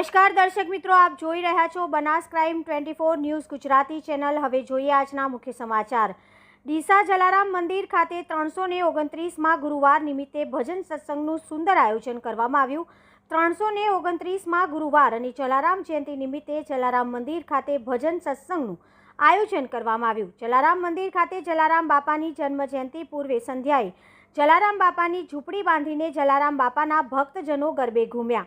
નમસ્કાર દર્શક મિત્રો, આપ જોઈ રહ્યા છો Banas crime 24 news Gujarati channel. હવે જોઈએ આજના મુખ્ય સમાચાર। ડીસા જલારામ મંદિર ખાતે 329માં ગુરુવાર નિમિત્તે ભજન સત્સંગનું સુંદર આયોજન કરવામાં આવ્યું। 329માં ગુરુવાર અને જલારામ જયંતિ નિમિત્તે જલારામ મંદિર ખાતે ભજન સત્સંગનું આયોજન કરવામાં આવ્યું। જલારામ મંદિર ખાતે જલારામ બાપાની જન્મ જયંતિ પૂર્વે સંધ્યાએ જલારામ બાપાની ઝૂંપડી બાંધીને જલારામ બાપાના ભક્તજનો ગરબે ઘૂમ્યા।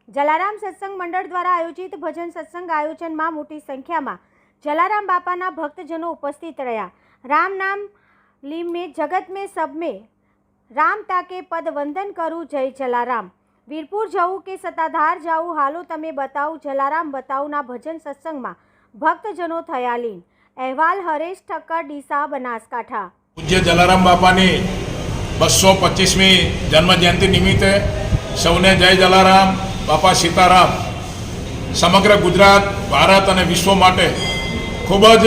જલારામ સત્સંગ મંડળ દ્વારા આયોજિત ભજન સત્સંગ આયોજનમાં મોટી સંખ્યામાં જલારામ બાપાના ભક્તજનો ઉપસ્થિત રહ્યા। राम नाम लीम में जगत में सब में राम ताके पद वंदन करूँ जय जलाराम। वीरपुर जाऊँ के सत्ताधार जाऊँ हालो तमे बताऊँ जलाराम बताऊँ ना भजन सत्संग में भक्तजनों थया लीन। अहवाल हरेश ठक्कर, डीसा, बनासकांठा। पूज्य जलाराम बापानी 225मी जन्म जयंती निमित्ते सौने जय जलाराम, बापा सीताराम। समग्र गुजरात, भारत और विश्व माटे खूबज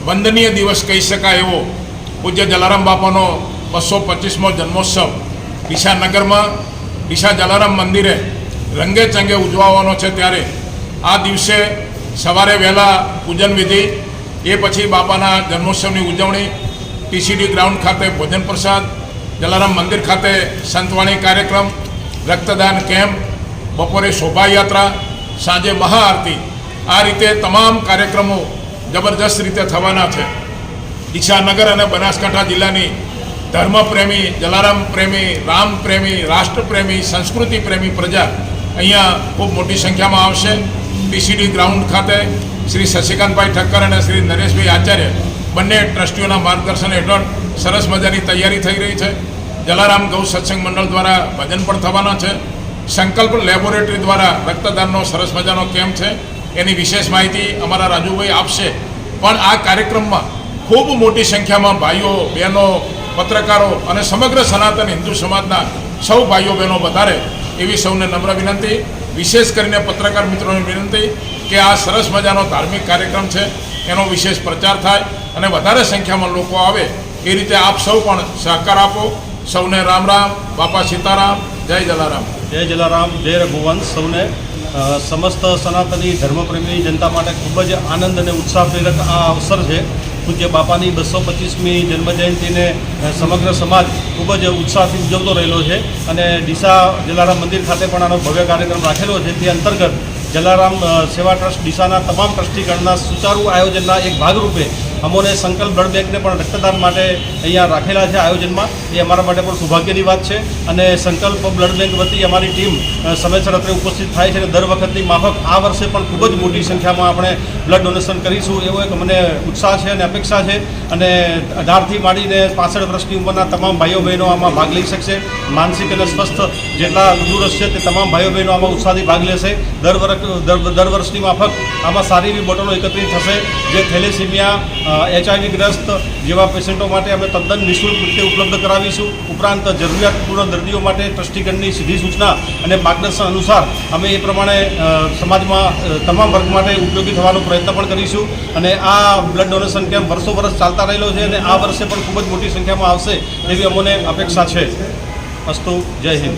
वंदनीय दिवस कही शकाय एवो पूज्य जलाराम बापानो 225मो जन्मोत्सव डीसा नगर में डीसा जलाराम मंदिरे रंगे चंगे उजवानो है। त्यारे आ दिवसे सवारे वहेला पूजन विधि, ए पछी बापाना जन्मोत्सवनी उजवणी, टीसीडी ग्राउंड खाते भोजन प्रसाद, जलाराम मंदिर खाते संतवाणी कार्यक्रम, रक्तदान कैम्प, बपोरे शोभा यात्रा, सांजे महाआरती, आ रीते तमाम कार्यक्रमों जबरदस्त रीते थवाना है। डीसा नगर और बनासकांठा जिल्लानी धर्मप्रेमी, जलाराम प्रेमी, राम प्रेमी, राष्ट्र प्रेमी, संस्कृति प्रेमी प्रजा अहींया खूब मोटी संख्या में आवशे। टीसीडी ग्राउंड खाते श्री शशिकांतभाई ठक्कर और श्री नरेशभाई आचार्य बंने ट्रस्टीओना मार्गदर्शन हेठळ सरस मजानी तैयारी थई रही है। जलाराम गौ सत्संग मंडल द्वारा भजन पण थवाना है। संकल्प लेबोरेटरी द्वारा रक्तदाननो सरस मजानो केम्प है, एनी विशेष माहिती अमरा राजूभाई आपशे। पण आ कार्यक्रम में खूब मोटी संख्या में भाईओ बहनों, पत्रकारों और समग्र सनातन हिंदू समाजना सौ भाईओ बहनों पधारे एवी सौने नम्र विनंती। विशेष करीने पत्रकार मित्रों ने विनंती कि आ सरस मजानो धार्मिक कार्यक्रम है, एनो विशेष प्रचार थाय अने वधारे संख्या में लोग आवे ए रीते आप सौ पण सहकार आपो। सौने राम राम, बापा सीताराम, जय जलाराम। जय जलाराम, जय रघुवंश। सौने समस्त सनातनी धर्मप्रेमी जनता माटे खूब ज आनंद और उत्साहप्रेरक आ अवसर है। पूज्य बापानी 225मी जन्मजयंती ने समग्र समाज खूब ज उत्साह उजवतो रहेलो है और डीसा जलाराम मंदिर खाते पण आनो भव्य कार्यक्रम राखेलो है। ते अंतर्गत जलाराम सेवा ट्रस्ट डीसाना तमाम ट्रस्टीगणना सुचारू आयोजनना एक भागरूपे अमोने संकल्प ब्लड बैंक ने पण रक्तदान माटे अहींया राखेला है आयोजन में। ये अमारा माटे पण सौभाग्यनी बात है और संकल्प ब्लड बैंक वती अमारी टीम समयसर अत्रे उपस्थित थाय छे। दर वखतनी माफक आ वर्षे पण खूब ज मोटी संख्या में आपणे ब्लड डोनेशन करीशुं एवो एक मने उत्साह है और अपेक्षा है। और 18 થી માંડીને 65 वर्षनी उमरना तमाम भाईओ बहनों आमां भाग लई शकशे। मानसिक और स्वस्थ जेटला तंदुरस्त है ते तमाम भाईओ बहनों आमां उत्साहथी भाग लेशे। दर वर्षनी माफक आमां सारी एवी बोटलो एकत्रित थशे जे थेलेसीमिया, HIV ग्रस्त जेवा पेशेंटों माटे अमे तद्दन निःशुल्क रीते उपलब्ध करावीशुं। उपरांत जरूरियातपूर्ण दर्दीओ माटे ट्रस्टीगणनी सीधी सूचना और मार्गदर्शन अनुसार अमे ए प्रमाणे समाजमां तमाम वर्ग माटे उपयोगी थवानो प्रयत्न पण करीशुं। अने आ ब्लड डोनेशन केम्प वर्षो वर्ष चालता रहेलो छे अने आ वर्षे पण खूब ज मोटी संख्या में आवशे एवी अमोने अपेक्षा छे। अस्तु, जय हिंद।